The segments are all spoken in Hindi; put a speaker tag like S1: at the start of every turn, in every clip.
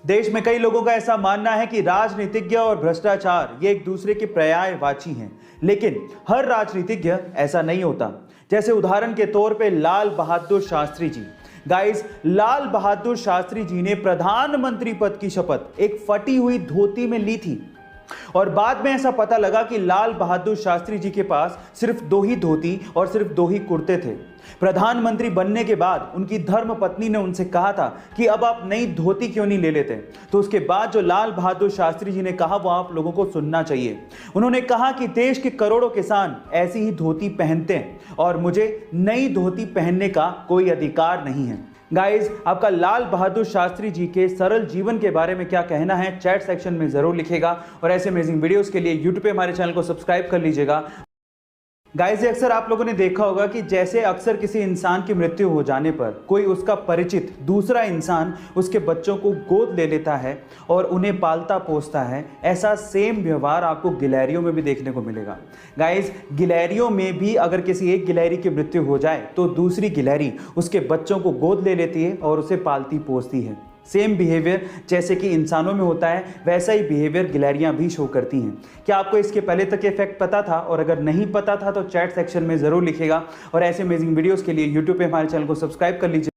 S1: देश में कई लोगों का ऐसा मानना है कि राजनीतिज्ञ और भ्रष्टाचार ये एक दूसरे के पर्यायवाची हैं, लेकिन हर राजनीतिज्ञ ऐसा नहीं होता। जैसे उदाहरण के तौर पे लाल बहादुर शास्त्री जी। गाइस, लाल बहादुर शास्त्री जी ने प्रधानमंत्री पद की शपथ एक फटी हुई धोती में ली थी और बाद में ऐसा पता लगा कि लाल बहादुर शास्त्री जी के पास सिर्फ 2 ही धोती और सिर्फ 2 ही कुर्ते थे। प्रधानमंत्री बनने के बाद उनकी धर्म पत्नी ने उनसे कहा था कि अब आप नई धोती क्यों नहीं ले लेते। तो उसके बाद जो लाल बहादुर शास्त्री जी ने कहा वो आप लोगों को सुनना चाहिए। उन्होंने कहा कि देश के करोड़ों किसान ऐसी ही धोती पहनते हैं और मुझे नई धोती पहनने का कोई अधिकार नहीं है। गाइस, आपका लाल बहादुर शास्त्री जी के सरल जीवन के बारे में क्या कहना है चैट सेक्शन में जरूर लिखिएगा और ऐसे अमेजिंग वीडियोस के लिए यूट्यूब पे हमारे चैनल को सब्सक्राइब कर लीजिएगा। गाइस, अक्सर आप लोगों ने देखा होगा कि जैसे अक्सर किसी इंसान की मृत्यु हो जाने पर कोई उसका परिचित दूसरा इंसान उसके बच्चों को गोद ले लेता है और उन्हें पालता पोसता है, ऐसा सेम व्यवहार आपको गिलहरियों में भी देखने को मिलेगा। गाइस, गिलहरियों में भी अगर किसी एक गिलहरी की मृत्यु हो जाए तो दूसरी गिलहरी उसके बच्चों को गोद ले लेती है और उसे पालती पोसती है। सेम बिहेवियर जैसे कि इंसानों में होता है, वैसा ही बिहेवियर गिलहरियां भी शो करती हैं। क्या आपको इसके पहले तक इफेक्ट पता था? और अगर नहीं पता था तो चैट सेक्शन में जरूर लिखिएगा और ऐसे अमेजिंग वीडियोस के लिए यूट्यूब पे हमारे चैनल को सब्सक्राइब कर लीजिए।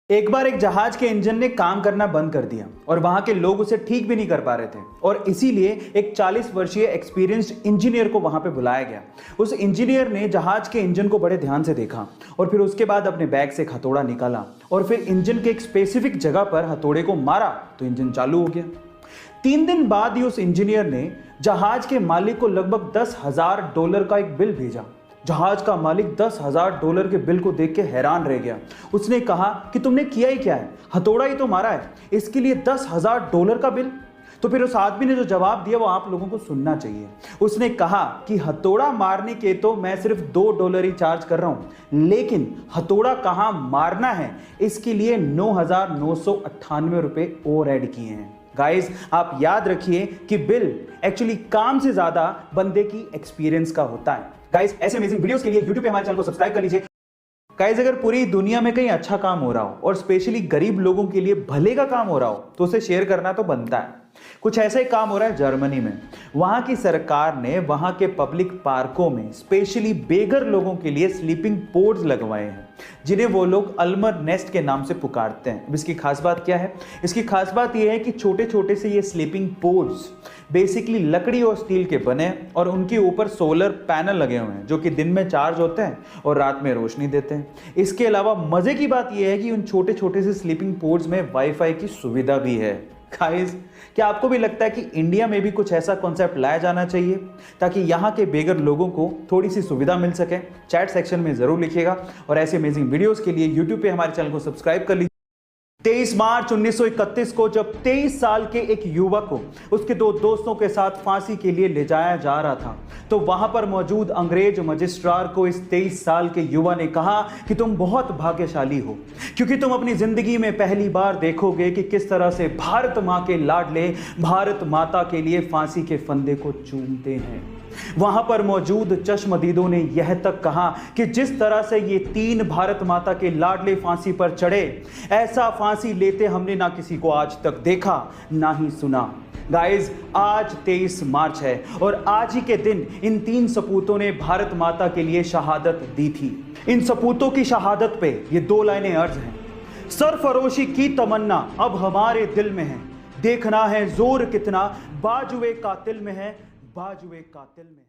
S1: एक बार एक जहाज के इंजन ने काम करना बंद कर दिया और वहां के लोग उसे ठीक भी नहीं कर पा रहे थे और इसीलिए एक 40 वर्षीय एक्सपीरियंस्ड इंजीनियर को वहां पे बुलाया गया। उस इंजीनियर ने जहाज के इंजन को बड़े ध्यान से देखा और फिर उसके बाद अपने बैग से हथौड़ा निकाला और फिर इंजन के एक स्पेसिफिक जगह पर हथौड़े को मारा तो इंजन चालू हो गया। 3 दिन बाद ही उस इंजीनियर ने जहाज के मालिक को लगभग $10,000 का एक बिल भेजा। जहाज का मालिक $10,000 के बिल को देख के हैरान रह गया। उसने कहा कि तुमने किया ही क्या है, हथौड़ा ही तो मारा है, इसके लिए $10,000 का बिल। तो फिर उस आदमी ने जो जवाब दिया वो आप लोगों को सुनना चाहिए। उसने कहा कि हथौड़ा मारने के तो मैं सिर्फ $2 ही चार्ज कर रहा हूं, लेकिन हथौड़ा कहां मारना है इसके लिए $9,998 और ऐड किए हैं। गाइस, आप याद रखिए कि बिल एक्चुअली काम से ज्यादा बंदे की एक्सपीरियंस का होता है। गाइस, ऐसे अमेजिंग वीडियोस के लिए यूट्यूब पे हमारे चैनल को सब्सक्राइब कर लीजिए। गाइस, अगर पूरी दुनिया में कहीं अच्छा काम हो रहा हो और स्पेशली गरीब लोगों के लिए भले का काम हो रहा हो तो उसे शेयर करना तो बनता है। कुछ ऐसा ही काम हो रहा है जर्मनी में। वहां की सरकार ने वहां के पब्लिक पार्कों में स्पेशली बेघर लोगों के लिए स्लीपिंग पोड्स लगवाए हैं, जिन्हें वो लोग अल्मर नेस्ट के नाम से पुकारते हैं। अब इसकी खास बात क्या है? इसकी खास बात यह है कि छोटे छोटे से ये स्लीपिंग पोड्स बेसिकली लकड़ी और स्टील के बने और उनके ऊपर सोलर पैनल लगे हुए हैं जो कि दिन में चार्ज होते हैं और रात में रोशनी देते हैं। इसके अलावा मजे की बात यह है कि उन छोटे छोटे से स्लीपिंग पोड्स में वाईफाई की सुविधा भी है। गाइस, क्या आपको भी लगता है कि इंडिया में भी कुछ ऐसा कॉन्सेप्ट लाया जाना चाहिए ताकि यहाँ के बेघर लोगों को थोड़ी सी सुविधा मिल सके? चैट सेक्शन में जरूर लिखिएगा और ऐसे अमेजिंग वीडियोस के लिए यूट्यूब पे हमारे चैनल को सब्सक्राइब कर लीजिए। 23 मार्च 1931 को जब 23 साल के एक युवक को उसके 2 दोस्तों के साथ फांसी के लिए ले जाया जा रहा था तो वहां पर मौजूद अंग्रेज मजिस्ट्रार को इस 23 साल के युवा ने कहा कि तुम बहुत भाग्यशाली हो क्योंकि तुम अपनी जिंदगी में पहली बार देखोगे कि किस तरह से भारत मां के लाडले भारत माता के लिए फांसी के फंदे को चूमते हैं। वहां पर मौजूद चश्मदीदों ने यह तक कहा कि जिस तरह से ये 3 भारत माता के लाडले फांसी पर चढ़े, ऐसा फांसी लेते हमने ना किसी को आज तक देखा ना ही सुना। गाइस, आज 23 मार्च है और आज ही के दिन इन 3 सपूतों ने भारत माता के लिए शहादत दी थी। इन सपूतों की शहादत पे ये 2 लाइनें अर्ज हैं। सरफरोशी की तमन्ना अब हमारे दिल में है, देखना है जोर कितना बाजुए कातिल में है, बाजुए कातिल में।